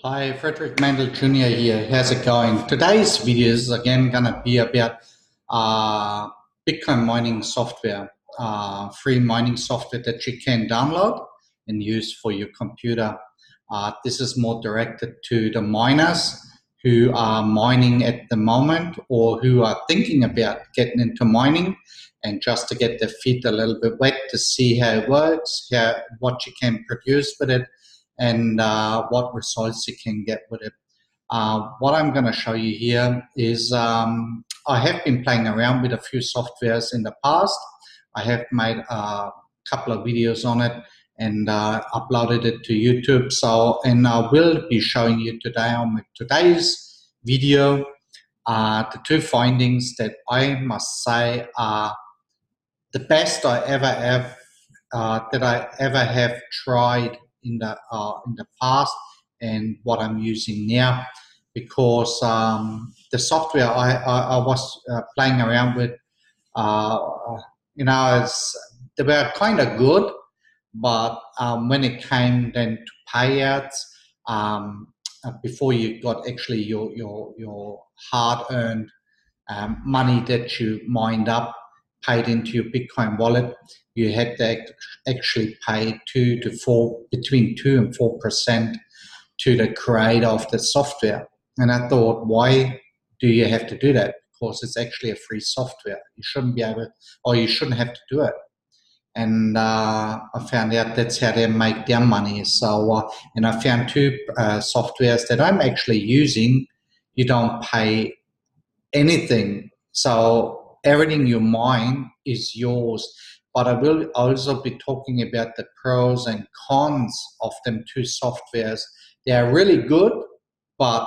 Hi, Frederick Mandel Jr. here. How's it going? Today's video is again going to be about Bitcoin mining software, free mining software that you can download and use for your computer. This is more directed to the miners who are mining at the moment or who are thinking about getting into mining, and just to get their feet a little bit wet to see how it works, what you can produce with it, and what results you can get with it. What I'm going to show you here is I have been playing around with a few softwares in the past. I have made a couple of videos on it and uploaded it to YouTube. And I will be showing you today on today's video the two findings that I must say are the best I ever have that I ever have tried in the past, and what I'm using now, because the software I was playing around with, they were kind of good, but when it came then to payouts, before you got actually your hard-earned money that you mined up, paid into your Bitcoin wallet, you had to actually pay between 2 and 4% to the creator of the software. And I thought, why do you have to do that? Because it's actually a free software. You shouldn't be able, or you shouldn't have to do it. And I found out that's how they make their money. And I found two softwares that I'm actually using. You don't pay anything. So everything you mine is yours. But I will also be talking about the pros and cons of them two softwares. They are really good, but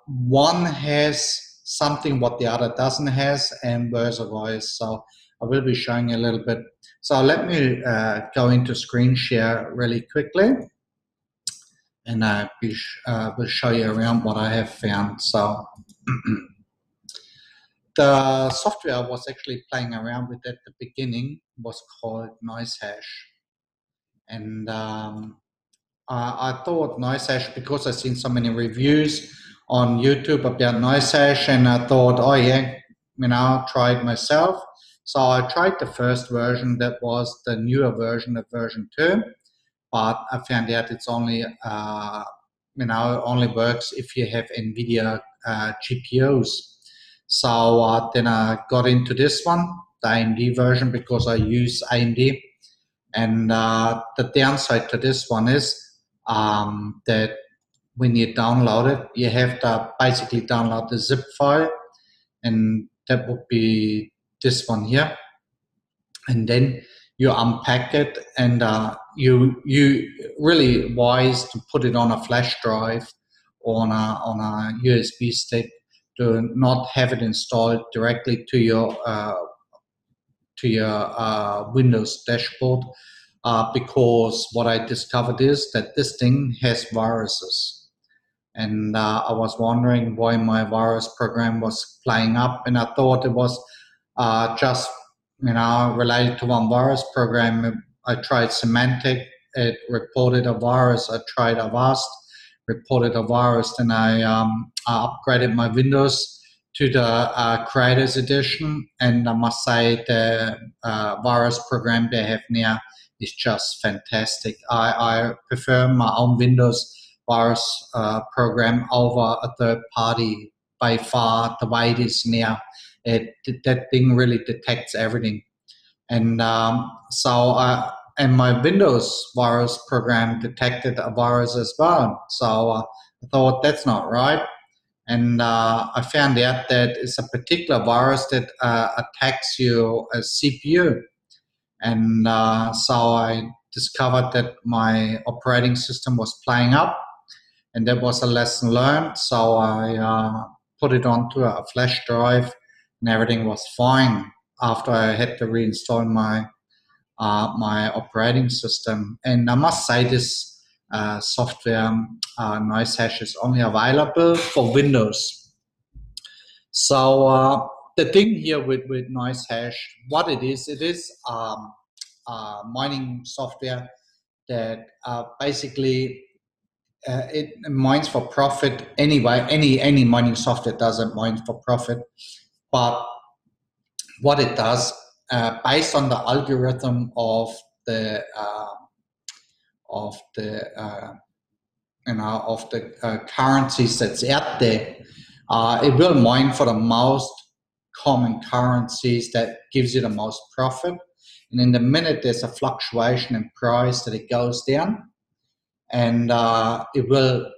one has something what the other doesn't has, and vice versa. So I will be showing you a little bit. So let me go into screen share really quickly, and I will show you around what I have found. So the software I was actually playing around with at the beginning was called NiceHash. And I thought NiceHash, because I've seen so many reviews on YouTube about NiceHash, and I thought, oh yeah, try it myself. So I tried the first version, that was the newer version of version 2, but I found out it's only, only works if you have NVIDIA GPUs. So then I got into this one, the AMD version, because I use AMD. And the downside to this one is that when you download it, you have to basically download the zip file, and that would be this one here. And then you unpack it, and you really wise to put it on a flash drive or on a USB stick, to not have it installed directly to your Windows dashboard, because what I discovered is that this thing has viruses, and I was wondering why my virus program was playing up, and I thought it was just related to one virus program. I tried Symantec, it reported a virus. I tried Avast, reported a virus. Then I upgraded my Windows to the Creators Edition, and I must say the virus program they have now is just fantastic. I prefer my own Windows virus program over a third party by far. The way it is now, that thing really detects everything. And and my Windows virus program detected a virus as well. So I thought, that's not right. And I found out that it's a particular virus that attacks your CPU. And so I discovered that my operating system was playing up, and that was a lesson learned. So I put it onto a flash drive, and everything was fine after I had to reinstall my operating system. And I must say, this software, NiceHash, is only available for Windows. So the thing here with NiceHash, what it is mining software that basically it mines for profit anyway. Any mining software doesn't mine for profit, but what it does, based on the algorithm the uh, of the of the currencies that's out there, it will mine for the most common currencies that gives you the most profit. And in the minute there's a fluctuation in price that it goes down, and it will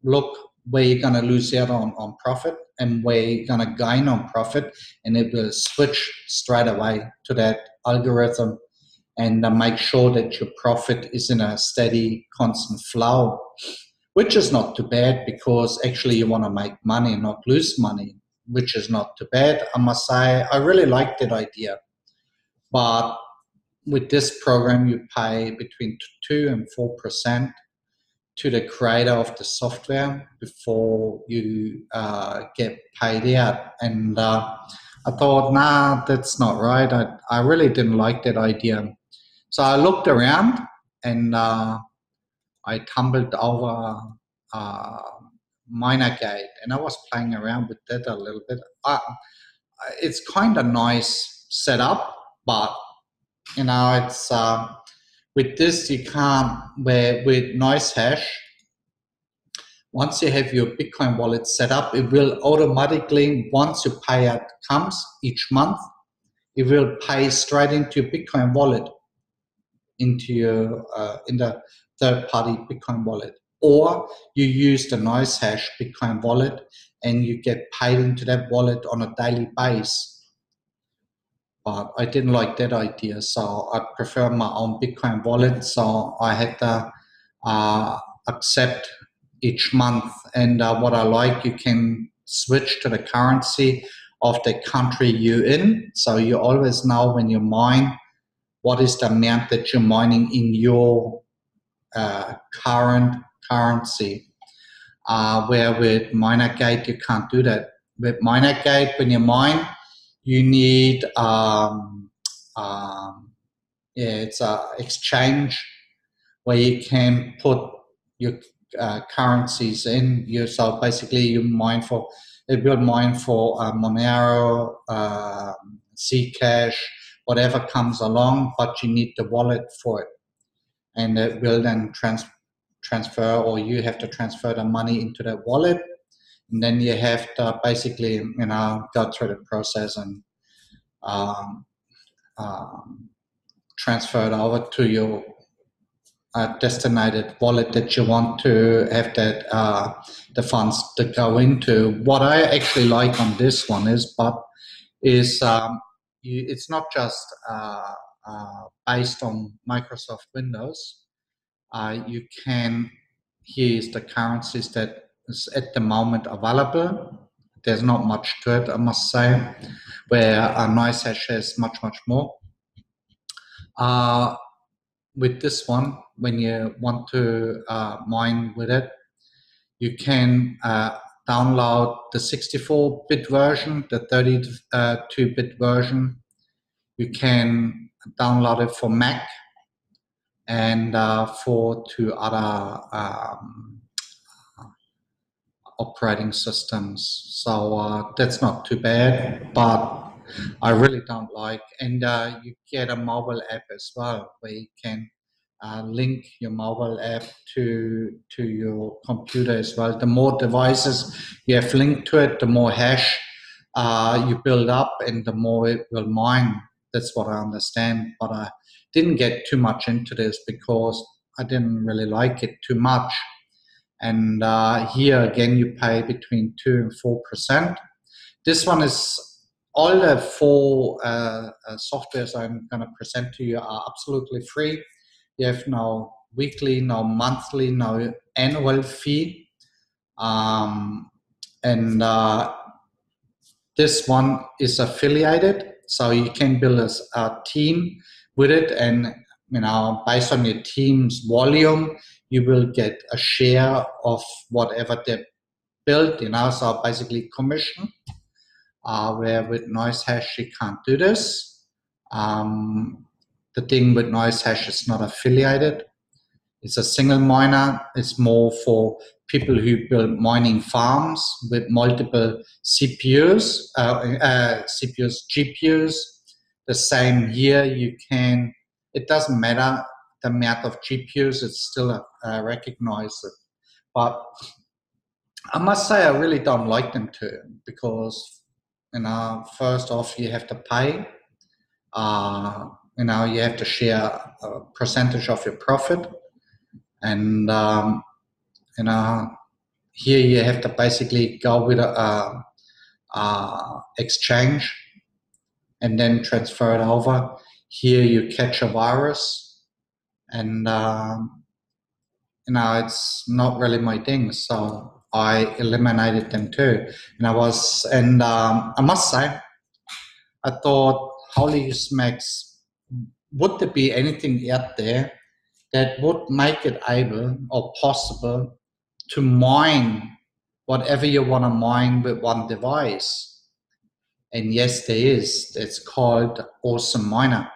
look where you're going to lose out on profit and where you're going to gain on profit, and it will switch straight away to that algorithm and make sure that your profit is in a steady, constant flow, which is not too bad because actually you want to make money, not lose money, which is not too bad. I must say, I really like that idea. But with this program, you pay between 2 and 4% to the creator of the software before you get paid out. And I thought, nah, that's not right. I really didn't like that idea. So I looked around and I tumbled over uh, Minergate, and I was playing around with that a little bit. It's kind of nice setup, but it's with this you can't. Where with Noise Hash, once you have your Bitcoin wallet set up, it will automatically, once your payout comes each month, it will pay straight into your Bitcoin wallet, into your in the third-party Bitcoin wallet, or you use the Noise Hash Bitcoin wallet and you get paid into that wallet on a daily basis. But I didn't like that idea, so I prefer my own Bitcoin wallet. So I had to accept each month. And what I like, you can switch to the currency of the country you're in. So you always know when you mine what is the amount that you're mining in your current currency. Where with Minergate, you can't do that. With Minergate, when you mine, you need it's a exchange where you can put your currencies in. So basically, you mine for it will mine for Monero, Zcash, whatever comes along, but you need the wallet for it, and it will then transfer, or you have to transfer the money into that wallet, and then you have to basically go through the process and um, um, transfer it over to your designated wallet that you want to have that the funds to go into. What I actually like on this one is it's not just based on Microsoft Windows. You can here's the currencies that is at the moment available. There's not much to it, I must say, where a Noise Hash has much more. With this one, when you want to mine with it, you can download the 64-bit version, the 32-bit version. You can download it for Mac and for two other operating systems. So that's not too bad, but I really don't like. And you get a mobile app as well, where you can link your mobile app to your computer as well. The more devices you have linked to it, the more hash you build up, and the more it will mine. That's what I understand. But I didn't get too much into this because I didn't really like it too much. And here again, you pay between 2 and 4%. This one is all the four softwares I'm going to present to you are absolutely free. You have no weekly, no monthly, no annual fee. And this one is affiliated, so you can build a team with it, and based on your team's volume, you will get a share of whatever they build. So basically commission. Where with Noise Hash you can't do this. The thing with Noise Hash is not affiliated. It's a single miner. It's more for people who build mining farms with multiple CPUs, GPUs. The same here, you can, it doesn't matter the amount of GPUs, it's still recognized. But I must say I really don't like them too, because, first off, you have to pay. You have to share a percentage of your profit. And, here you have to basically go with a exchange and then transfer it over. Here you catch a virus, and it's not really my thing. So I eliminated them too. And I must say, I thought, holy smacks, would there be anything out there that would make it able or possible to mine whatever you want to mine with one device? And yes, there is. It's called Awesome Miner.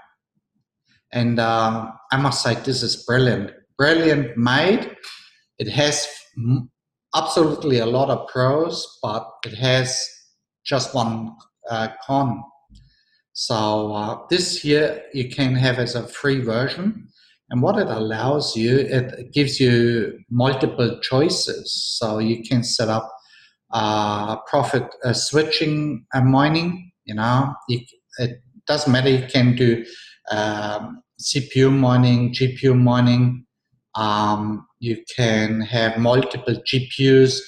And I must say, this is brilliant. Brilliant made. It has absolutely a lot of pros, but it has just one con. So this here you can have as a free version. And what it allows you, it gives you multiple choices. So you can set up profit switching and mining. It doesn't matter. You can do CPU mining, GPU mining. You can have multiple GPUs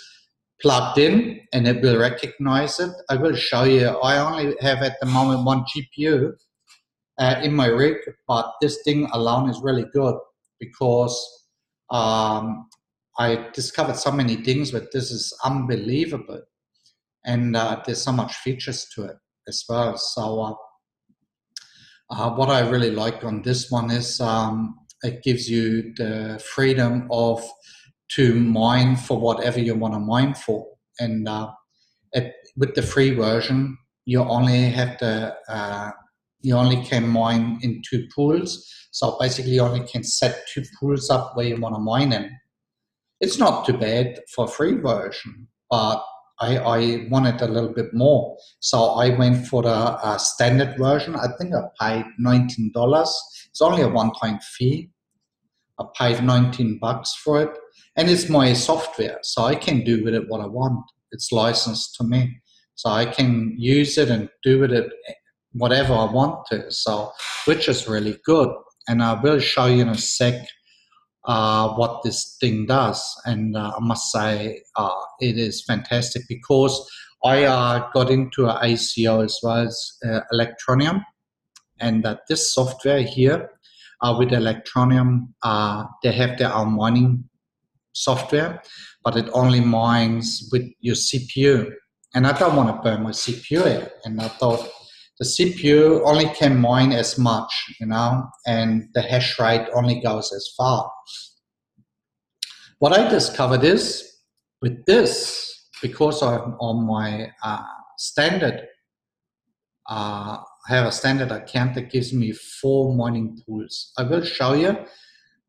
plugged in, and it will recognize it. I will show you. I only have at the moment one GPU in my rig, but this thing alone is really good, because I discovered so many things, but this is unbelievable. And there's so much features to it as well. So what I really like on this one is it gives you the freedom to mine for whatever you want to mine for. And with the free version, you only can mine in 2 pools. So basically you only can set 2 pools up where you want to mine in. It's not too bad for free version, but I wanted a little bit more. So I went for the standard version. I think I paid $19. It's only a one-time fee. I paid $19 for it. And it's my software, so I can do with it what I want. It's licensed to me. So I can use it and do with it whatever I want to. So, which is really good. And I will show you in a sec what this thing does. And I must say it is fantastic, because I got into an ACO as well as Electronium, and this software here with Electronium, they have their own mining software, but it only mines with your CPU, and I don't want to burn my CPU out. And I thought the CPU only can mine as much, and the hash rate only goes as far. What I discovered is, with this, because I'm on my standard, I have a standard account that gives me 4 mining pools. I will show you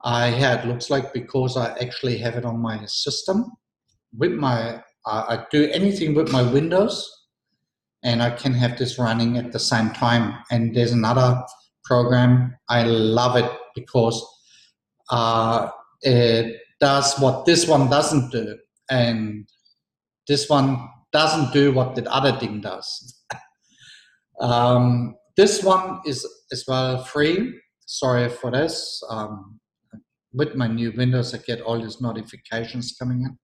how it looks like, because I actually have it on my system. With my, I do anything with my Windows, and I can have this running at the same time. And there's another program, I love it, because it does what this one doesn't do, and this one doesn't do what the other thing does. This one is as well free. Sorry for this. With my new Windows, I get all these notifications coming in.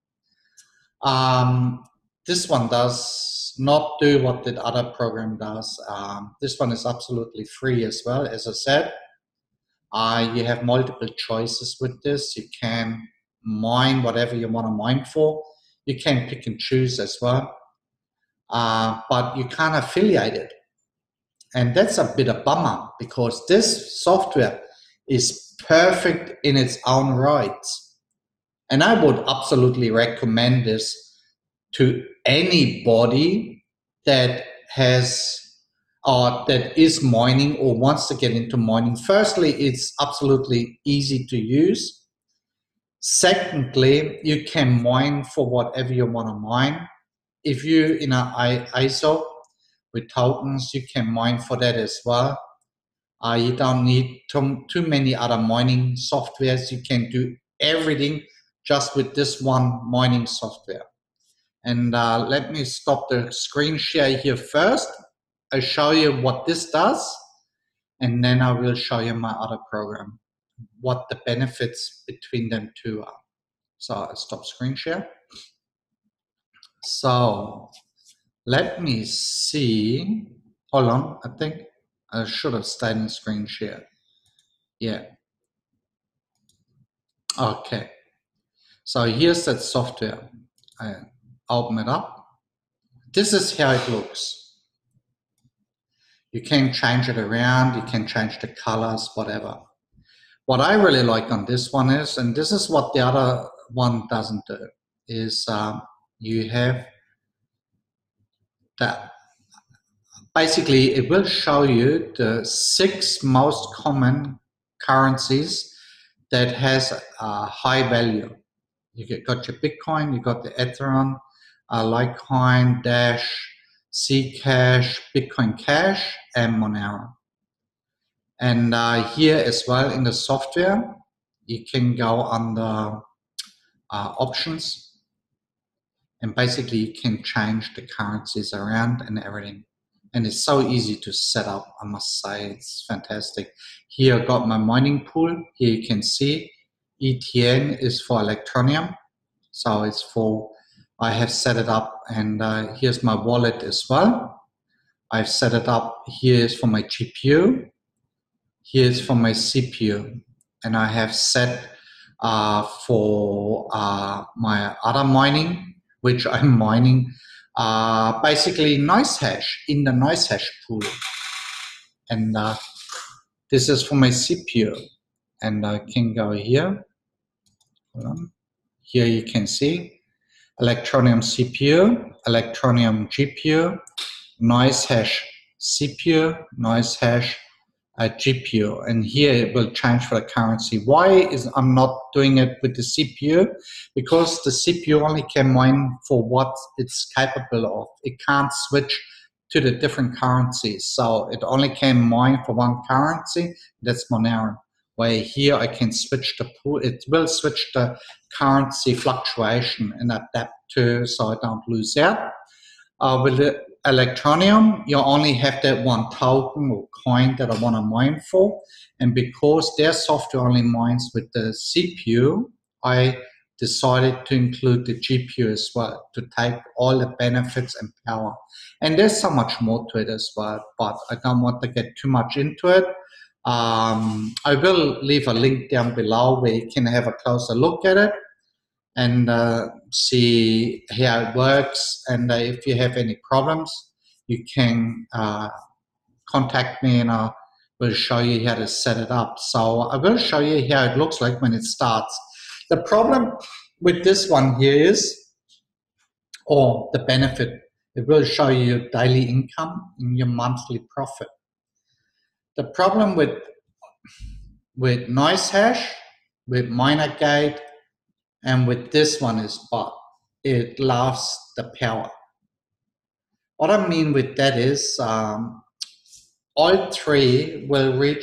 This one does not do what the other program does. This one is absolutely free as well. As I said, you have multiple choices with this. You can mine whatever you want to mine for. You can pick and choose as well, but you can't affiliate it. And that's a bit of a bummer, because this software is perfect in its own rights. And I would absolutely recommend this to anybody that has that is mining or wants to get into mining. Firstly, it's absolutely easy to use. Secondly, you can mine for whatever you want to mine. If you in an ISO with tokens, you can mine for that as well. You don't need too many other mining softwares. You can do everything just with this one mining software. And let me stop the screen share here first. I'll show you what this does, and then I will show you my other program, what the benefits between them two are. So I'll stop screen share. So let me see. Hold on, I think I should have stayed in screen share. Yeah. Okay. So here's that software. I open it up. This is how it looks. You can change it around, you can change the colors, whatever. What I really like on this one is, and this is what the other one doesn't do, is you have that. Basically, it will show you the 6 most common currencies that has a high value. You got your Bitcoin, you got the Ethereum, Litecoin, Dash, Zcash, Bitcoin Cash, and Monero. And here as well in the software, you can go under options, and basically you can change the currencies around and everything. And it's so easy to set up, I must say, it's fantastic. Here I got my mining pool. Here you can see ETN is for Electronium. So it's for, I have set it up, and here's my wallet as well. I've set it up. Here is for my GPU. Here's for my CPU. And I have set for my other mining, which I'm mining basically NiceHash in the NiceHash pool. And this is for my CPU. And I can go here. Hold on. Here you can see Electronium CPU, Electronium GPU, NiceHash CPU, NiceHash GPU, and here it will change for the currency. Why is I'm not doing it with the CPU? Because the CPU only can mine for what it's capable of. It can't switch to the different currencies, so it only can mine for one currency. That's Monero. Where here I can switch the pool. It will switch the currency fluctuation and adapt to, so I don't lose out. With the Electronium, you only have that one token or coin that I want to mine for. And because their software only mines with the CPU, I decided to include the GPU as well to take all the benefits and power. And there's so much more to it as well, but I don't want to get too much into it. I will leave a link down below where you can have a closer look at it and see how it works. And if you have any problems, you can contact me and I will show you how to set it up. So I will show you how it looks like when it starts. The problem with this one here is, or the benefit, it will show you your daily income and your monthly profit. The problem with NiceHash, with MinerGate, and with this one is, but it loves the power. What I mean with that is all three will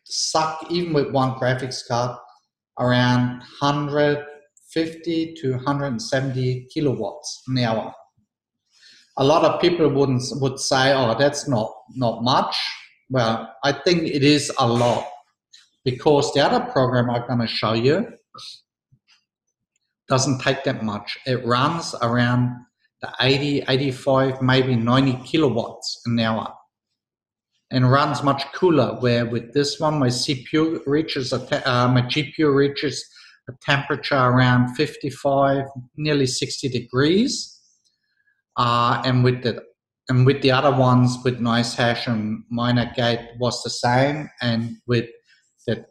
suck, even with one graphics card, around 150 to 170 kilowatts an hour. A lot of people would say, oh, that's not much. Well, I think it is a lot, because the other program I'm going to show you doesn't take that much. It runs around the 80, 85, maybe 90 kilowatts an hour, and runs much cooler. Where with this one, my GPU reaches a temperature around 55, nearly 60 degrees. And with the other ones, with NiceHash and MinerGate was the same. And with the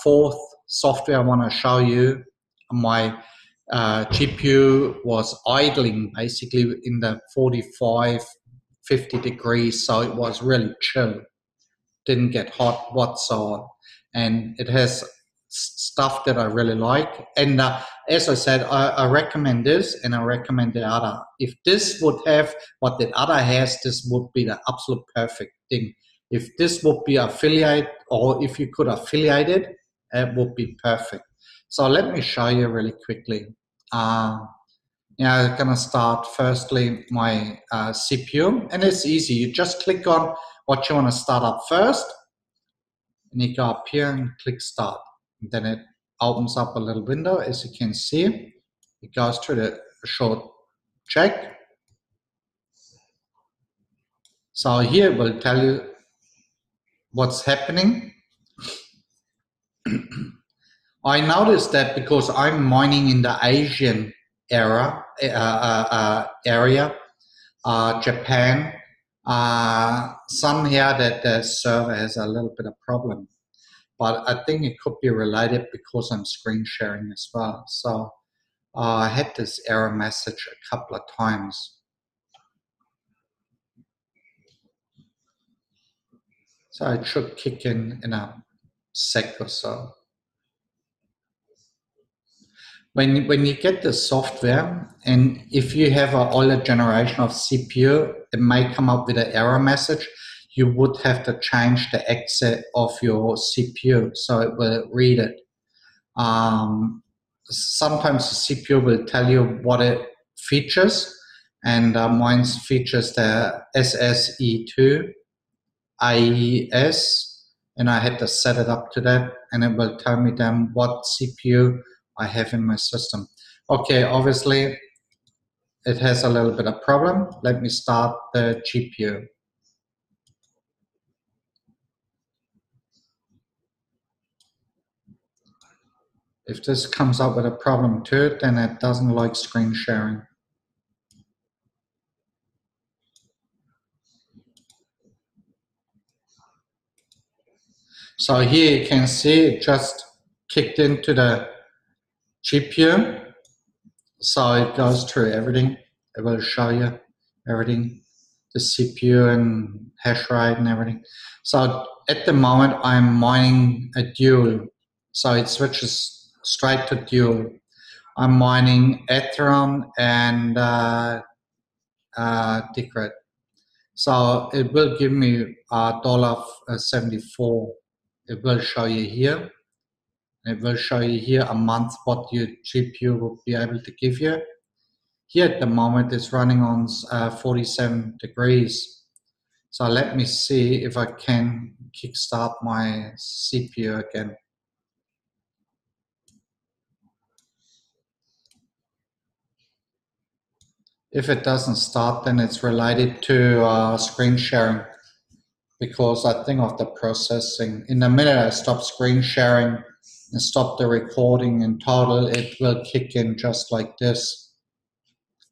fourth software I want to show you, my GPU was idling basically in the 45, 50 degrees, so it was really chill. Didn't get hot whatsoever. And it has stuff that I really like. And as I said, I recommend this and I recommend the other. If this would have what the other has, this would be the absolute perfect thing. If this would be affiliate, or if you could affiliate it, it would be perfect. So let me show you really quickly. I'm gonna start firstly my CPU, and it's easy. You just click on what you want to start up first, and you go up here and click start. And then it opens up a little window. As you can see, it goes through the short check. So here it will tell you what's happening. I noticed that because I'm mining in the Asian area, Japan, somehow that the server has a little bit of problem. But I think it could be related because I'm screen sharing as well. So I had this error message a couple of times. So it should kick in a sec or so. When you get the software, and if you have an older generation of CPU, it may come up with an error message. You would have to change the exit of your CPU so it will read it. Sometimes the CPU will tell you what it features, and mine features the SSE2 IES, and I had to set it up to that, and it will tell me then what CPU I have in my system. Okay, obviously it has a little bit of problem. Let me start the GPU. If this comes up with a problem too, then it doesn't like screen sharing. So here you can see it just kicked into the GPU. So it goes through everything. It will show you everything, the CPU and hash rate and everything. So at the moment I'm mining a dual. So it switches straight to dual. I'm mining Ethereum and Decred. So it will give me $1.74. It will show you here. It will show you here a month what your GPU will be able to give you. Here at the moment it's running on 47 degrees. So let me see if I can kickstart my CPU again. If it doesn't start, then it's related to screen sharing, because I think of the processing. In the minute I stop screen sharing and stop the recording in total, it will kick in just like this.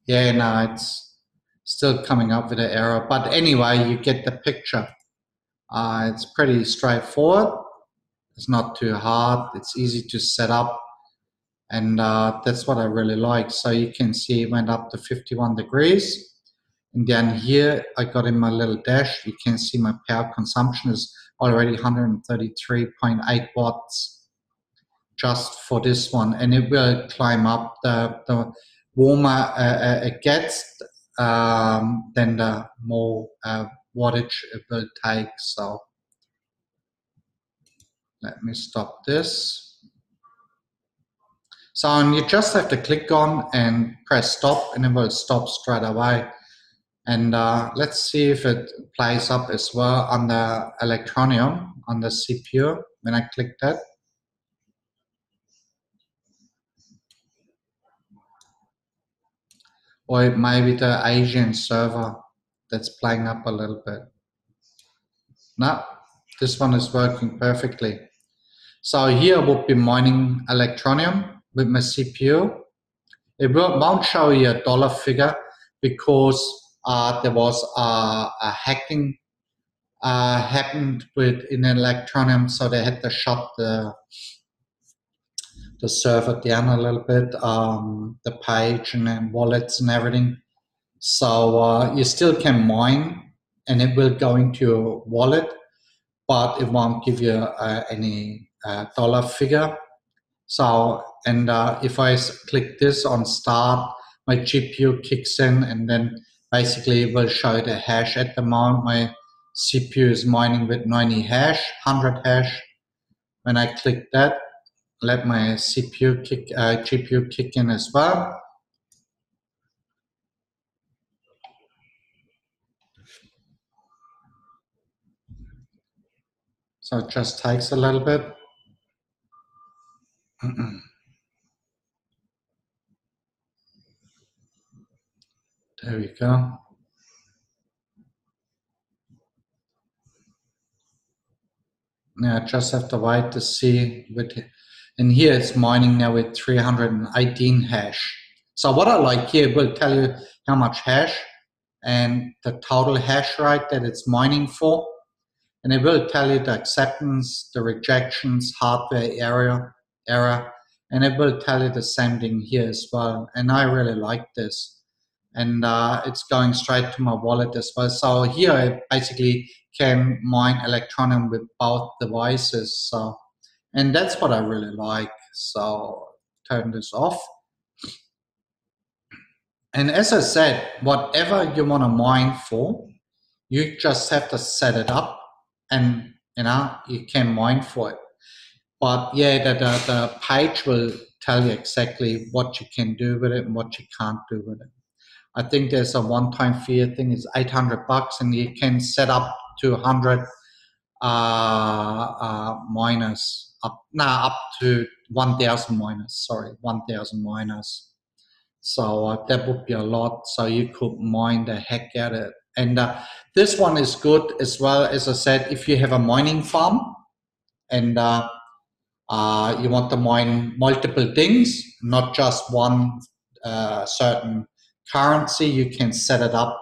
Yeah, no, it's still coming up with an error. But anyway, you get the picture. It's pretty straightforward. It's not too hard. It's easy to set up. And that's what I really like. So you can see it went up to 51 degrees. And then here I got in my little dash. You can see my power consumption is already 133.8 watts just for this one. And it will climb up. The warmer it gets, then the more wattage it will take. So let me stop this. So you just have to click on and press stop, and it will stop straight away. And let's see if it plays up as well on the Electronium, on the CPU, when I click that. Or it may be the Asian server that's playing up a little bit. No, this one is working perfectly. So here I will be mining Electronium with my CPU. It won't show you a dollar figure because there was a hacking happened in Electronium, so they had to shut the server down a little bit, the page and then wallets and everything. So you still can mine, and it will go into your wallet, but it won't give you any dollar figure. So, and if I click this on start, my GPU kicks in, and then basically it will show the hash. At the moment, my CPU is mining with 90 hash, 100 hash. When I click that, let my GPU kick in as well. So it just takes a little bit. There we go. Now I just have to wait to see and here it's mining now with 318 hash. So what I like here will tell you how much hash and the total hash rate that it's mining for. And it will tell you the acceptance, the rejections, hardware error, and it will tell you the same thing here as well. And I really like this. And it's going straight to my wallet as well. So here I basically can mine Electroneum with both devices. So, and that's what I really like. So turn this off. And as I said, whatever you want to mine for, you just have to set it up, and you can mine for it. But yeah, the page will tell you exactly what you can do with it and what you can't do with it. I think there's a one-time fee. I think it's $800, and you can set up to 100 miners up to 1,000 miners. Sorry, 1,000 miners. So that would be a lot. So you could mine the heck out of it. And this one is good as well. As I said, if you have a mining farm and you want to mine multiple things, not just one certain currency, you can set it up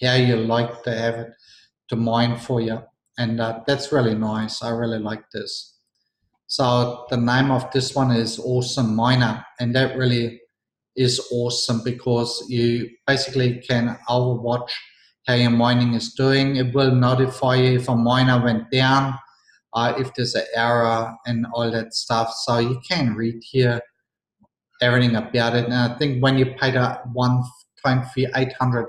how you like to have it to mine for you. And that's really nice. I really like this. So the name of this one is Awesome Miner, and that really is awesome because you basically can overwatch how your mining is doing. It will notify you if a miner went down, if there's an error and all that stuff. So you can read here everything about it. And I think when you pay the one-time fee, $800,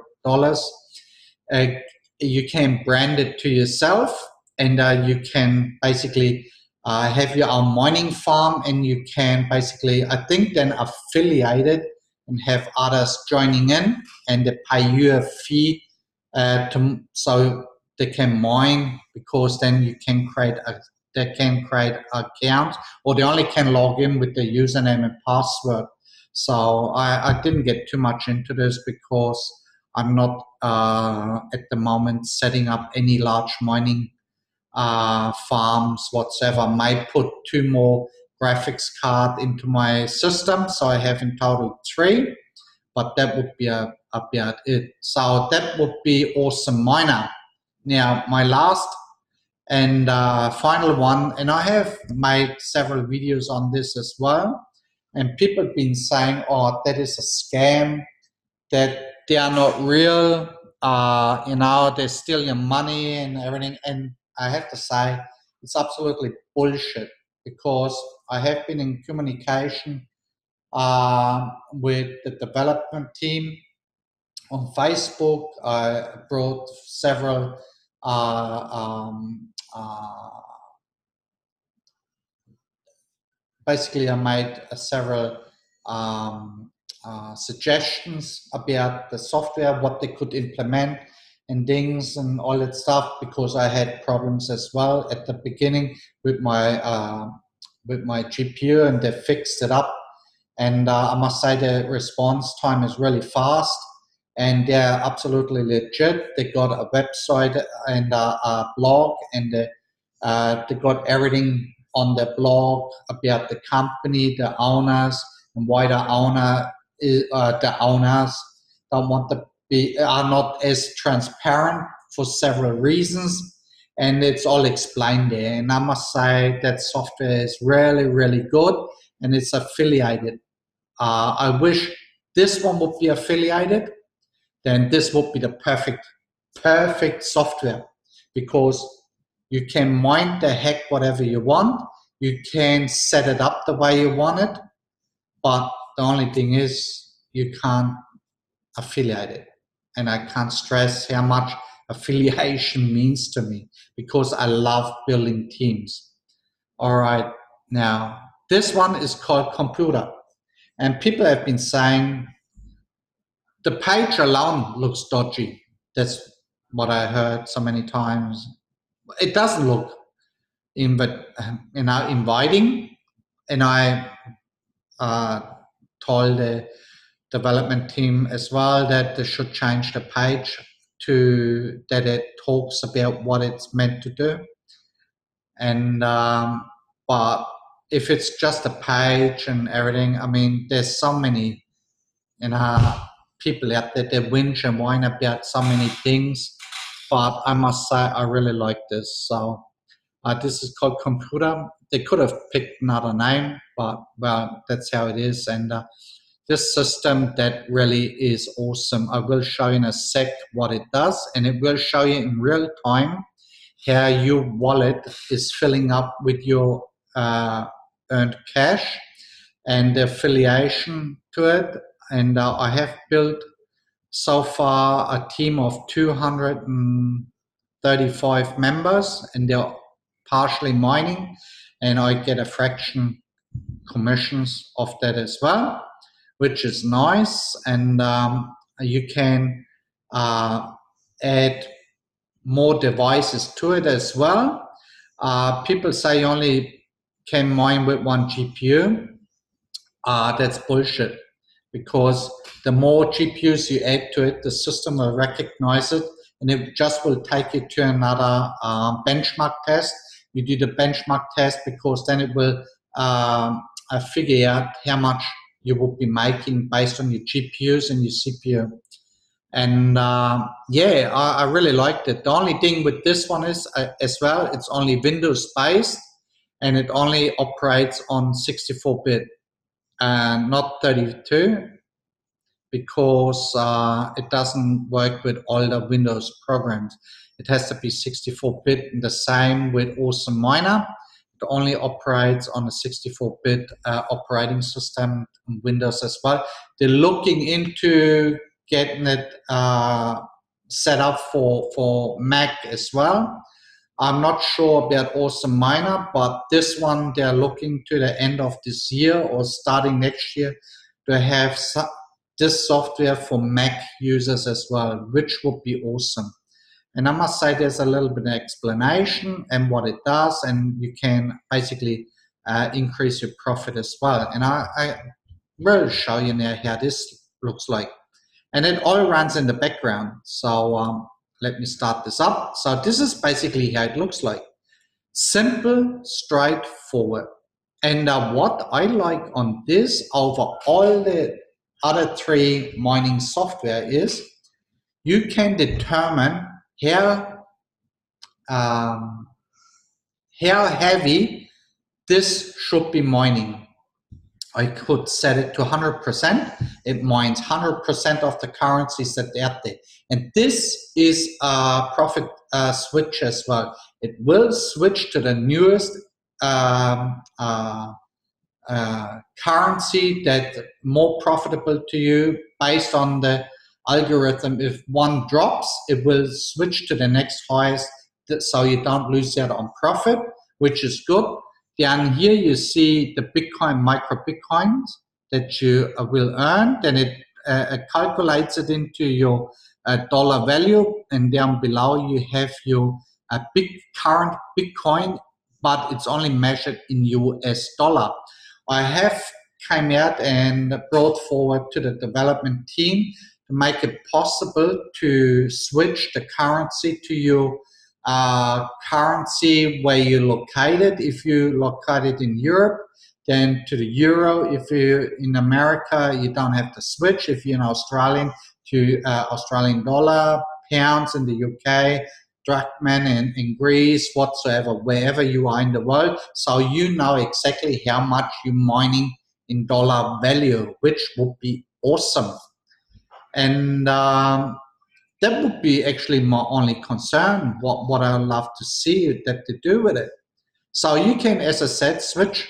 you can brand it to yourself, and you can basically have your own mining farm, and you can basically, I think, then affiliate it and have others joining in, and they pay you a fee so they can mine, because then you can they can create accounts, or they only can log in with the username and password. So I didn't get too much into this because I'm not at the moment setting up any large mining farms whatsoever. I might put 2 more graphics card into my system, so I have in total 3, but that would be about it. So that would be Awesome Miner. Now my last and final one, and I have made several videos on this as well, and people have been saying, oh, that is a scam, that they are not real, they steal your money and everything. And I have to say, it's absolutely bullshit, because I have been in communication with the development team on Facebook. I brought several basically I made several suggestions about the software, what they could implement and things and all that stuff, because I had problems as well at the beginning with my GPU, and they fixed it up. And I must say the response time is really fast, and they're absolutely legit. They got a website and a blog, and they got everything on the blog about the company, the owners, and why the owners don't want to are not as transparent for several reasons, and it's all explained there. And I must say that software is really, really good, and it's affiliated. I wish this one would be affiliated. Then this would be the perfect software, because you can mine the heck whatever you want. You can set it up the way you want it, but the only thing is you can't affiliate it. And I can't stress how much affiliation means to me because I love building teams. All right, now this one is called Computta. And people have been saying the page alone looks dodgy. That's what I heard so many times. It doesn't look inviting. And I told the development team as well that they should change the page to that it talks about what it's meant to do. And but if it's just a page and everything, I mean, there's so many people out there that whinge and whine about so many things. But I must say, I really like this. So this is called Computta. They could have picked another name, but well, that's how it is. And this system that really is awesome. I will show you in a sec what it does, and it will show you in real time how your wallet is filling up with your earned cash and the affiliation to it. And I have built so far a team of 235 members, and they're partially mining, and I get a fraction commissions of that as well, which is nice. And you can add more devices to it as well. People say you only can mine with one GPU. That's bullshit, because the more GPUs you add to it, the system will recognize it, and it just will take you to another benchmark test. You do the benchmark test because then it will figure out how much you will be making based on your GPUs and your CPU. And yeah, I really liked it. The only thing with this one is as well, it's only Windows based, and it only operates on 64-bit and not 32, because it doesn't work with all the Windows programs. It has to be 64-bit, and the same with Awesome Miner. It only operates on a 64-bit operating system on Windows as well. They're looking into getting it set up for Mac as well. I'm not sure about Awesome Miner, but this one they're looking to the end of this year or starting next year to have this software for Mac users as well, which would be awesome. And I must say there's a little bit of explanation and what it does, and you can basically increase your profit as well. And I will show you now how this looks like. And it all runs in the background. So let me start this up. So this is basically how it looks like. Simple, straightforward. And what I like on this over all the other three mining software is you can determine how heavy this should be mining. I could set it to 100%. It mines 100% of the currencies that are out there. And this is a profit switch as well. It will switch to the newest currency that's more profitable to you based on the algorithm. If one drops, it will switch to the next highest, so you don't lose out on profit, which is good. Down here you see the Bitcoin, micro Bitcoins that you will earn. Then it calculates it into your dollar value, and down below you have your big current Bitcoin, but it's only measured in US dollar. I have came out and brought forward to the development team to make it possible to switch the currency to your currency where you're located. If you're located in Europe, then to the euro. If you're in America, you don't have to switch. If you're in Australian, to Australian dollar, pounds in the UK, drachman in Greece, whatsoever, wherever you are in the world. So you know exactly how much you're mining in dollar value, which would be awesome. And that would be actually my only concern, what I would love to see that to do with it. So you can, as I said, switch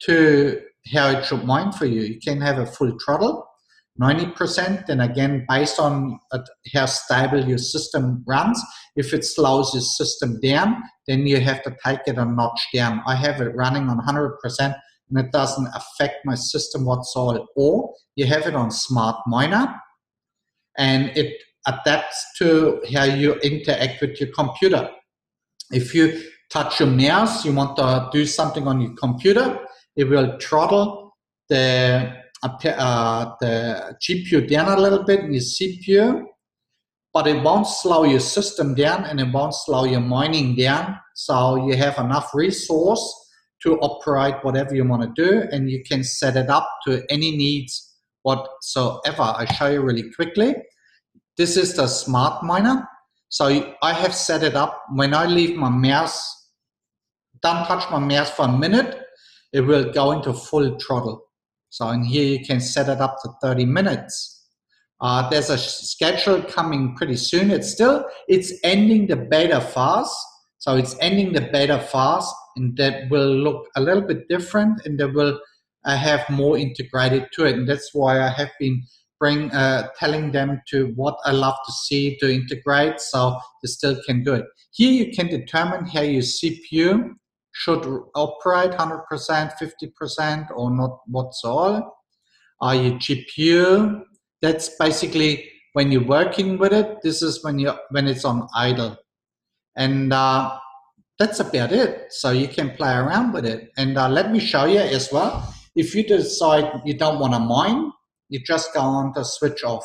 to how it should mine for you. You can have a full throttle, 90%, and again, based on how stable your system runs. If it slows your system down, then you have to take it a notch down. I have it running on 100%, and it doesn't affect my system whatsoever. Or you have it on Smart Miner, and it adapts to how you interact with your computer. If you touch your mouse, you want to do something on your computer, it will throttle the GPU down a little bit and your CPU, but it won't slow your system down and it won't slow your mining down. So you have enough resource to operate whatever you want to do, and you can set it up to any needs whatsoever. I show you really quickly. This is the Smart Miner. So I have set it up when I leave my mouse, don't touch my mouse for a minute, it will go into full throttle. So in here you can set it up to 30 minutes. There's a schedule coming pretty soon. It's ending the beta phase. So it's ending the beta phase, and that will look a little bit different, and they will have more integrated to it. And that's why I have been telling them to what I love to see to integrate, so they still can do it. Here you can determine how your CPU should operate, 100%, 50%, or not whatsoever. Your GPU, that's basically when you're working with it. This is when it's on idle. And that's about it. So you can play around with it. And let me show you as well. If you decide you don't want to mine, you just go on to switch off,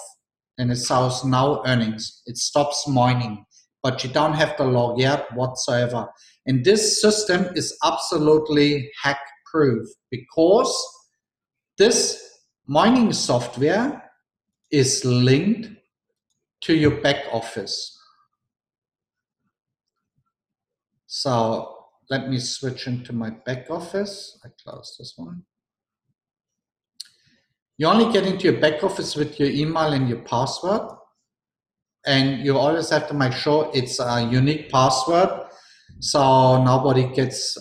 and it shows no earnings. It stops mining, but you don't have to log out whatsoever. And this system is absolutely hack-proof because this mining software is linked to your back office. So let me switch into my back office. I close this one. You only get into your back office with your email and your password, and you always have to make sure it's a unique password, so nobody gets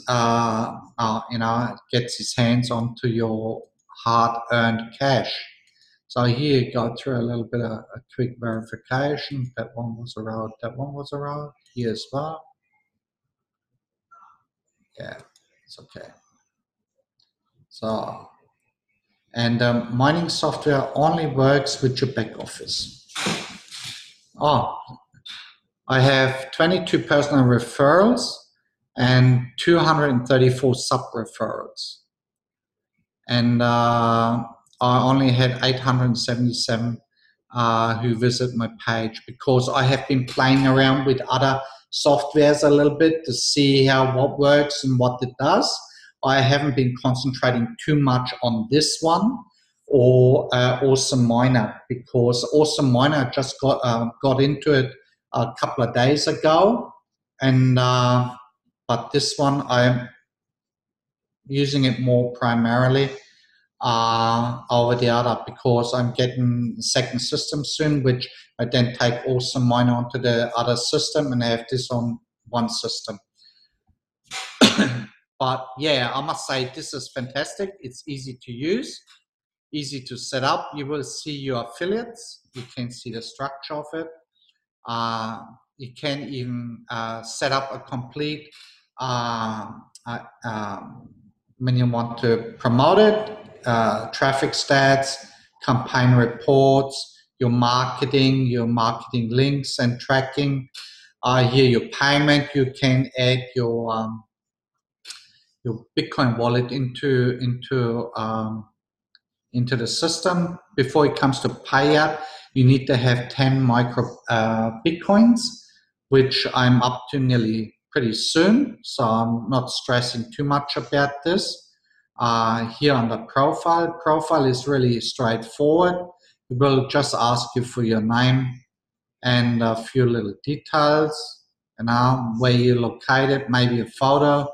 gets his hands onto your hard-earned cash. So here you go through a little bit of a quick verification. That one was around. That one was around. Here as well. Yeah, it's okay. So. And mining software only works with your back office. Oh, I have 22 personal referrals and 234 sub-referrals. And I only had 877 who visit my page, because I have been playing around with other softwares a little bit to see what works and what it does. I haven't been concentrating too much on this one or Awesome Miner, because Awesome Miner just got into it a couple of days ago, and but this one I'm using it more primarily over the other, because I'm getting a second system soon, which I then take Awesome Miner onto the other system and have this on one system. But yeah, I must say this is fantastic. It's easy to use, easy to set up. You will see your affiliates. You can see the structure of it. You can even set up a complete, when you want to promote it, traffic stats, campaign reports, your marketing links and tracking. Here your payment, you can add your Bitcoin wallet into the system. Before it comes to payout, you need to have 10 micro Bitcoins, which I'm up to nearly pretty soon, so I'm not stressing too much about this. Here on the profile is really straightforward. It will just ask you for your name and a few little details, and where you're located, maybe a photo.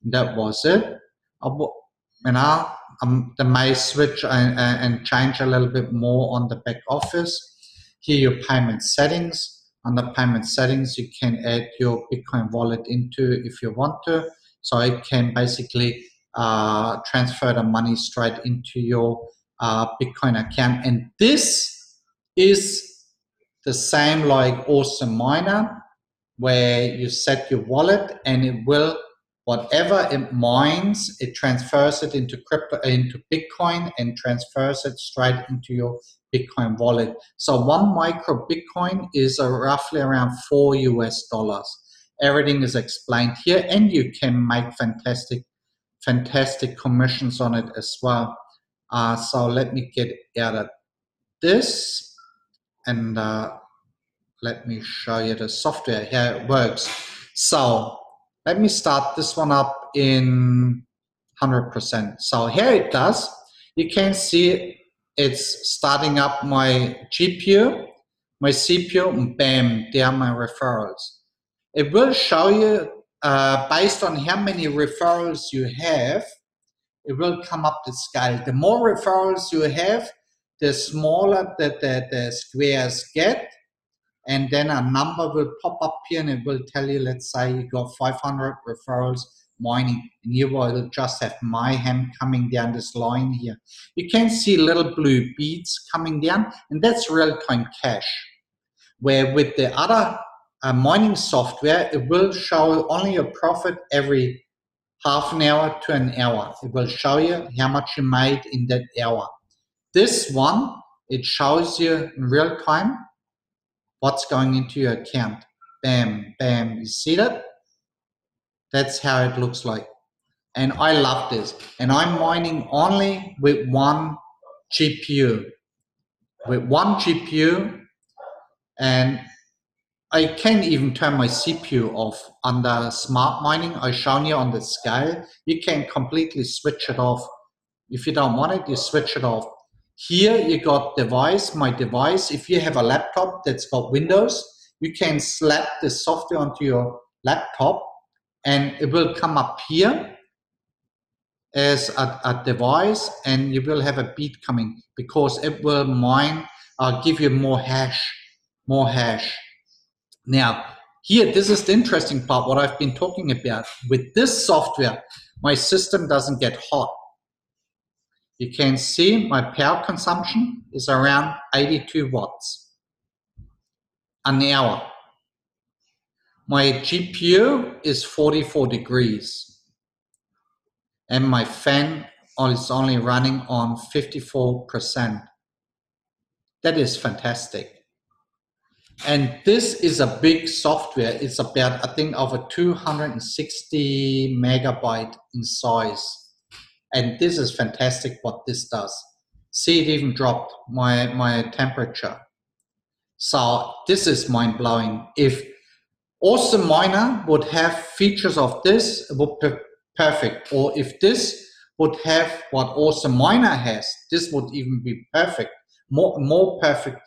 That was it. They may switch and change a little bit more on the back office. Here your payment settings. On the payment settings, you can add your Bitcoin wallet into if you want to. So it can basically transfer the money straight into your Bitcoin account. And this is the same like Awesome Miner, where you set your wallet and it will, whatever it mines, it transfers it into Bitcoin and transfers it straight into your Bitcoin wallet. So one micro Bitcoin is roughly around $4 US. Everything is explained here, and you can make fantastic commissions on it as well. So let me get out of this and let me show you the software, how it works. So let me start this one up in 100%. So here it does. You can see it's starting up my GPU, my CPU, and bam, there are my referrals. It will show you based on how many referrals you have, it will come up the scale. The more referrals you have, the smaller the squares get. And then a number will pop up here and it will tell you, let's say you got 500 referrals mining, and you will just have mayhem coming down this line here. You can see little blue beads coming down, and that's real-time cash. Where with the other mining software, it will show only a profit every half an hour to an hour. It will show you how much you made in that hour. This one, it shows you in real time what's going into your account. Bam, bam. You see that? That's how it looks like. And I love this. And I'm mining only with one GPU. With one GPU. And I can even turn my CPU off under smart mining. I've shown you on the scale. You can completely switch it off. If you don't want it, you switch it off. Here you got device, my device. If you have a laptop that's got Windows, you can slap the software onto your laptop and it will come up here as a device, and you will have a beat coming because it will mine, give you more hash. Now, here, this is the interesting part, what I've been talking about. With this software, my system doesn't get hot. You can see my power consumption is around 82 watts an hour. My GPU is 44 degrees. And my fan is only running on 54%. That is fantastic. And this is a big software. It's about, I think, over 260 megabyte in size. And this is fantastic what this does. See, it even dropped my temperature. So this is mind-blowing. If Awesome Miner would have features of this, it would be perfect. Or if this would have what Awesome Miner has, this would even be perfect. More perfect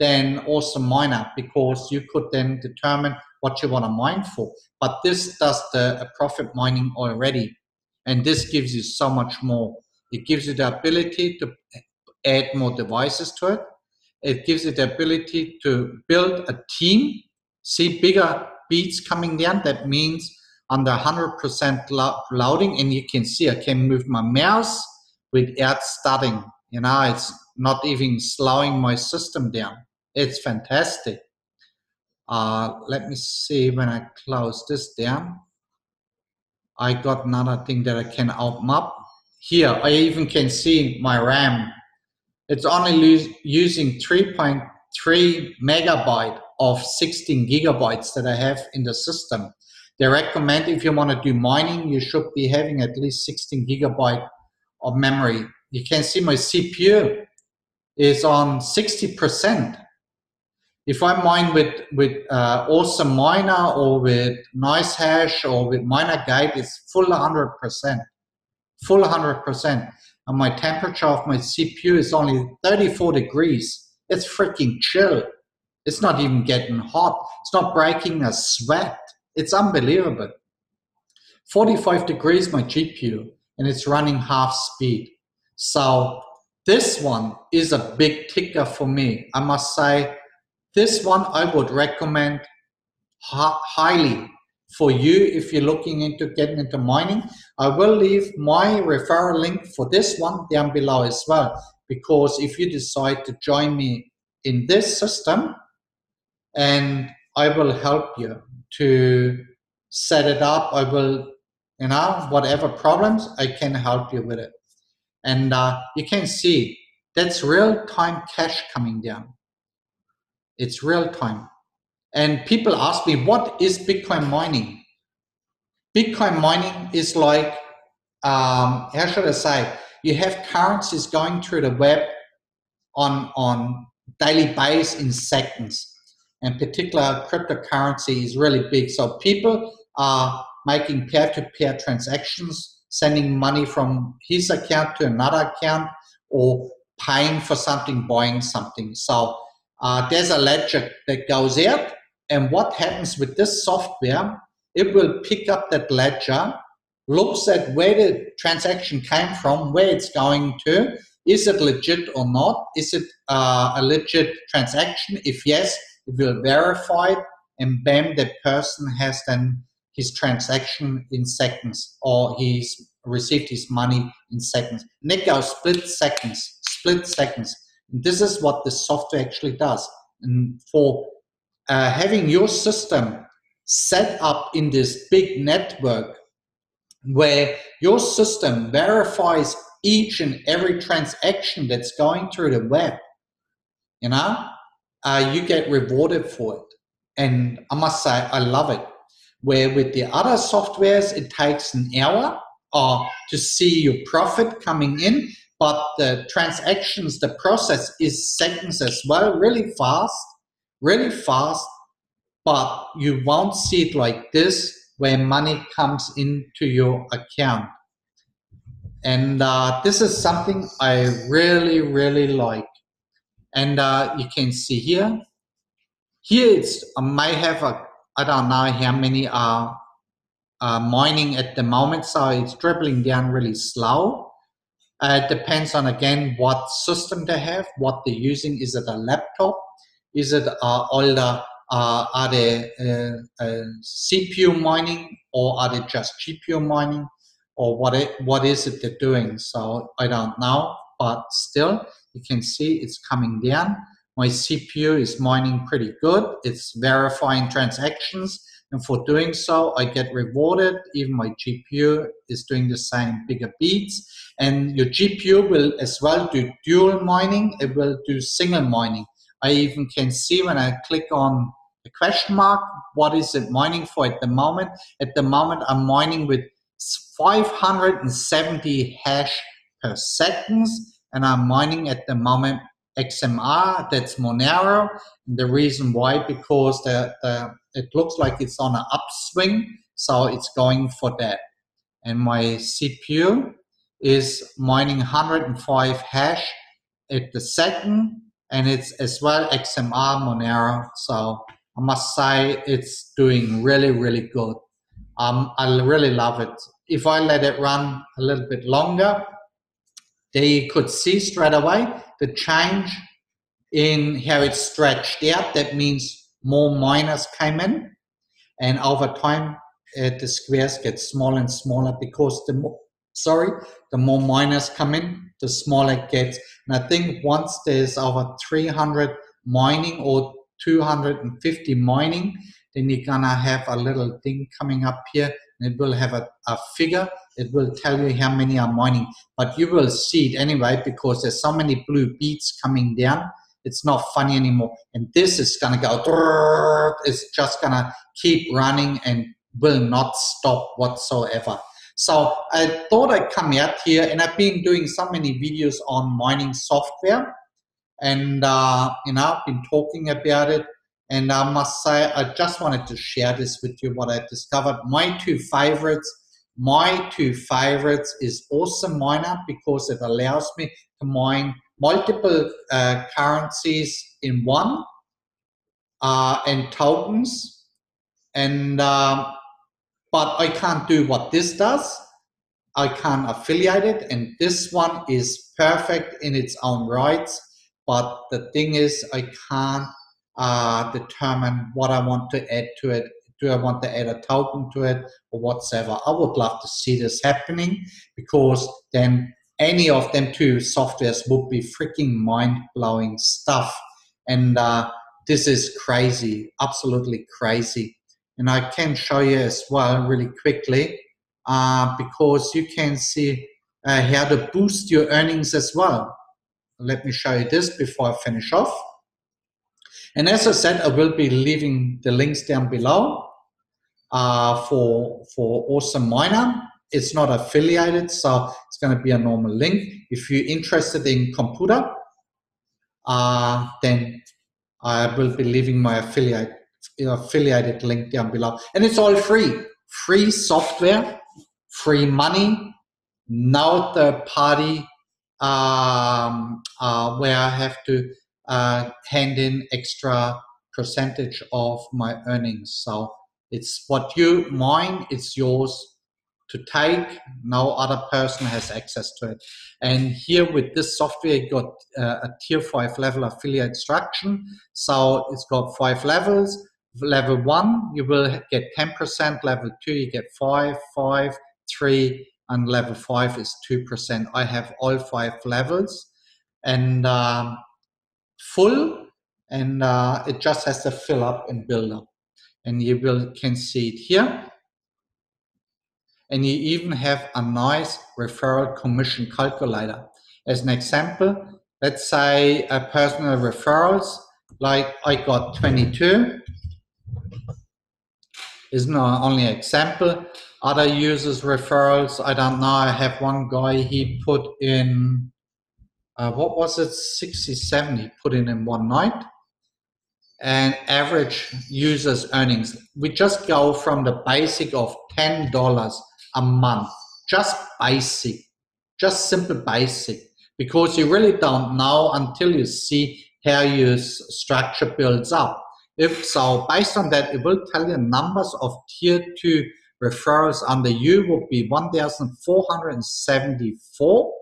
than Awesome Miner, because you could then determine what you want to mine for. But this does the profit mining already. And this gives you so much more. It gives you the ability to add more devices to it. It gives you the ability to build a team. See bigger beats coming down. That means under 100% loading. And you can see I can move my mouse without starting. You know, it's not even slowing my system down. It's fantastic. Let me see when I close this down. I got another thing that I can open up. Here, I even can see my RAM. It's only using 3.3 megabyte of 16 gigabytes that I have in the system. They recommend if you want to do mining, you should be having at least 16 gigabyte of memory. You can see my CPU is on 60%. If I mine with Awesome Miner or with NiceHash or with MinerGate, it's full 100%. Full 100%. And my temperature of my CPU is only 34 degrees. It's freaking chill. It's not even getting hot. It's not breaking a sweat. It's unbelievable. 45 degrees my GPU, and it's running half speed. So this one is a big ticker for me. I must say, this one I would recommend highly. for you if you're looking into getting into mining. I will leave my referral link for this one down below as well, because if you decide to join me in this system, and I will help you to set it up. I will, whatever problems, I can help you with it. And you can see that's real-time cash coming down. It's real-time. And people ask me, what is Bitcoin mining? Bitcoin mining is like, how should I say, you have currencies going through the web on daily basis in seconds. And particular cryptocurrency is really big. So people are making peer-to-peer transactions, sending money from his account to another account, or paying for something, buying something. So there's a ledger that goes out, and what happens with this software, it will pick up that ledger, looks at where the transaction came from, where it's going to, is it legit or not? Is it a legit transaction? If yes, it will verify it, and bam, that person has then his transaction in seconds, or he's received his money in seconds. And it goes split seconds, split seconds. And this is what the software actually does. And for having your system set up in this big network where your system verifies each and every transaction that's going through the web, you get rewarded for it. And I must say, I love it. Where with the other softwares, it takes an hour to see your profit coming in, but the transactions, the process is seconds as well, really fast, but you won't see it like this, where money comes into your account. And this is something I really, really like. And you can see here it's, I may have I don't know how many are mining at the moment, so it's dribbling down really slow. It depends on, again, what system they have, what they're using. Is it a laptop? Is it older? Are they CPU mining, or are they just GPU mining, or what is it they're doing? So I don't know, but still you can see it's coming down. My CPU is mining pretty good. It's verifying transactions, and for doing so I get rewarded. Even my GPU is doing the same, bigger beats. And your GPU will as well do dual mining. It will do single mining. I even can see when I click on the question mark, what is it mining for at the moment? At the moment, I'm mining with 570 hash per seconds, and I'm mining at the moment XMR, that's Monero. And the reason why, because it looks like it's on an upswing, so it's going for that. And my CPU is mining 105 hash at the second, and it's as well XMR Monero. So I must say it's doing really, really good. I really love it. If I let it run a little bit longer, there you could see straight away the change in how it's stretched out. That means more miners came in, and over time the squares get smaller and smaller, because the more miners come in, the smaller it gets. And I think once there's over 300 mining or 250 mining, then you're gonna have a little thing coming up here, and it will have a figure. It will tell you how many are mining, but you will see it anyway, because there's so many blue beats coming down. It's not funny anymore. And this is gonna go, it's just gonna keep running and will not stop whatsoever. So I thought I'd come out here, and I've been doing so many videos on mining software, and I've been talking about it. And I must say, I just wanted to share this with you, what I discovered. My two favorites is Awesome Miner, because it allows me to mine multiple currencies in one, and tokens, and but I can't do what this does. I can't affiliate it, and this one is perfect in its own rights. But the thing is, I can't determine what I want to add to it. do I want to add a token to it or whatsoever. I would love to see this happening, because then any of them two softwares would be freaking mind-blowing stuff. And this is crazy, absolutely crazy. And I can show you as well really quickly, because you can see how to boost your earnings as well. Let me show you this before I finish off. And as I said, I will be leaving the links down below for Awesome Miner. It's not affiliated, so it's going to be a normal link. If you're interested in Computta, then I will be leaving my affiliated link down below. And it's all free. Free software, free money, no third party where I have to hand in extra percentage of my earnings. So it's what you mine, it's yours to take. No other person has access to it. And here with this software, you got a tier 5 level affiliate instruction. So it's got 5 levels. Level 1, you will get 10%. Level 2, you get 5, 3, and level 5 is 2%. I have all 5 levels and full, and it just has to fill up and build up. And you can see it here. And you even have a nice referral commission calculator. As an example, let's say a personal referrals, like I got 22, is not only an example. Other users referrals, I don't know, I have one guy, he put in, what was it, 67 he put in one night. And average users earnings, we just go from the basic of $10 a month, just basic, just simple basic, because you really don't know until you see how your structure builds up. If so, based on that, it will tell you numbers of tier 2 referrals under you will be 1,474.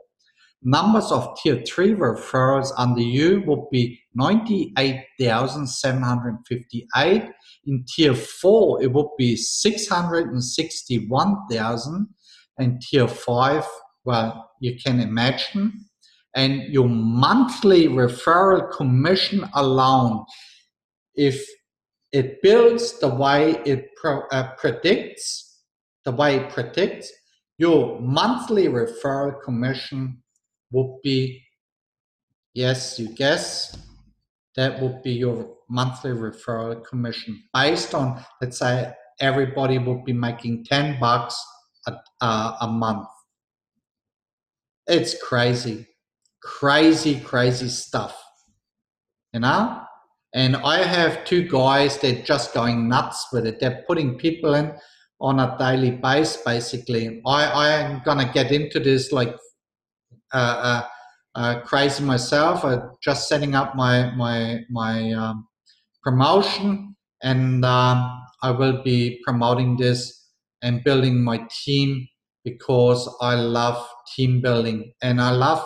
Numbers of tier 3 referrals under you will be 98,758. In tier 4, it will be 661,000. And tier 5, well, you can imagine. And your monthly referral commission alone, if it builds the way it predicts, your monthly referral commission would be, yes, you guess, that would be your monthly referral commission based on, let's say, everybody would be making $10 a month. It's crazy, crazy stuff, you know? And I have 2 guys, they're just going nuts with it. They're putting people in on a daily basis, basically. I am gonna get into this like crazy myself. Just setting up my promotion, and I will be promoting this and building my team, because I love team building and I love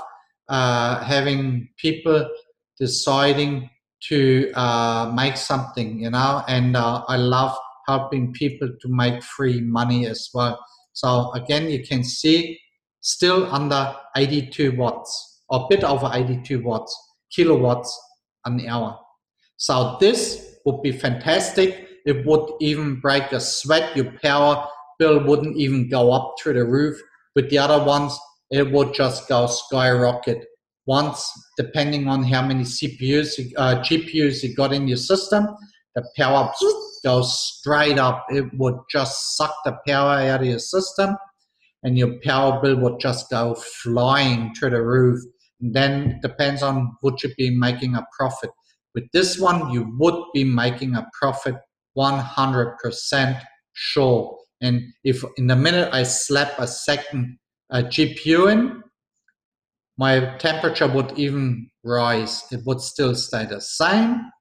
having people deciding to make something, you know, and I love helping people to make free money as well. So again, you can see still under 82 watts, or a bit over 82 watts, kilowatts an hour. So this would be fantastic. It would even break a sweat. Your power bill wouldn't even go up through the roof. With the other ones, it would just go skyrocket. Once, depending on how many GPUs you got in your system, the power goes straight up. It would just suck the power out of your system, and your power bill would just go flying through the roof. And then it depends on would you be making a profit. With this one, you would be making a profit 100% sure. And if in the minute I slap a second GPU in, my temperature would even rise. It would still stay the same.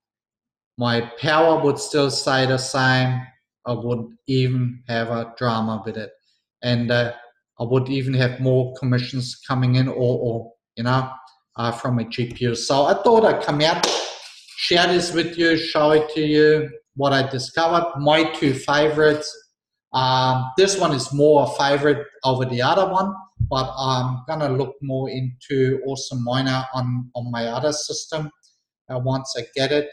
My power would still stay the same. I would even have a drama with it. And I would even have more commissions coming in, or you know, from a GPU. So I thought I'd come out, share this with you, show it to you, what I discovered. My two favorites. This one is more a favorite over the other one, but I'm gonna look more into Awesome Miner on my other system once I get it.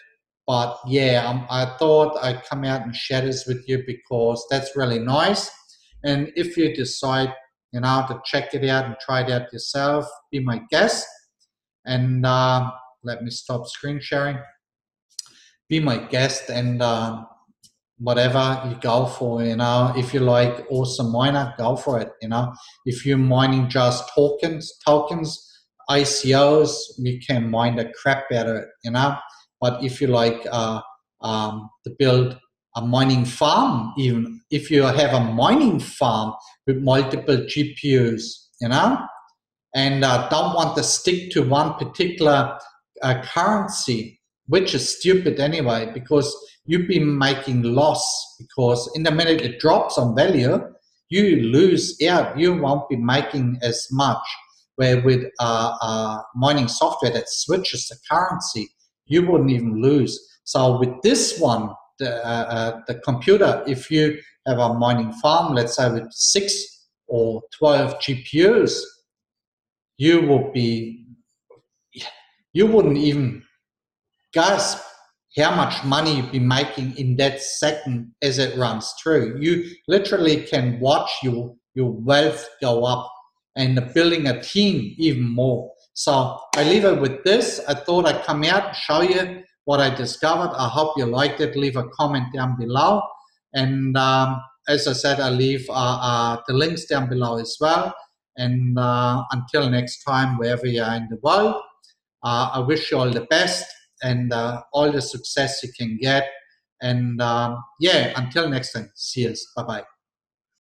But yeah, I thought I'd come out and share this with you because that's really nice. And if you decide, to check it out and try it out yourself, be my guest. And let me stop screen sharing. Be my guest and whatever you go for, if you like Awesome Miner, go for it. If you're mining just tokens, ICOs, you can mine the crap out of it. But if you like to build a mining farm, even if you have a mining farm with multiple GPUs, and don't want to stick to one particular currency, which is stupid anyway, because you've been making loss, because in the minute it drops on value, you lose out. You won't be making as much. Where with mining software that switches the currency, you wouldn't even lose. So with this one, the computer, if you have a mining farm, let's say with 6 or 12 GPUs, you wouldn't even grasp how much money you'd be making in that second as it runs through. You literally can watch your wealth go up and building a team even more. So I leave it with this. I thought I'd come out and show you what I discovered. I hope you liked it. Leave a comment down below. And as I said, I'll leave the links down below as well. And until next time, wherever you are in the world, I wish you all the best and all the success you can get. And yeah, until next time, see you. Bye-bye.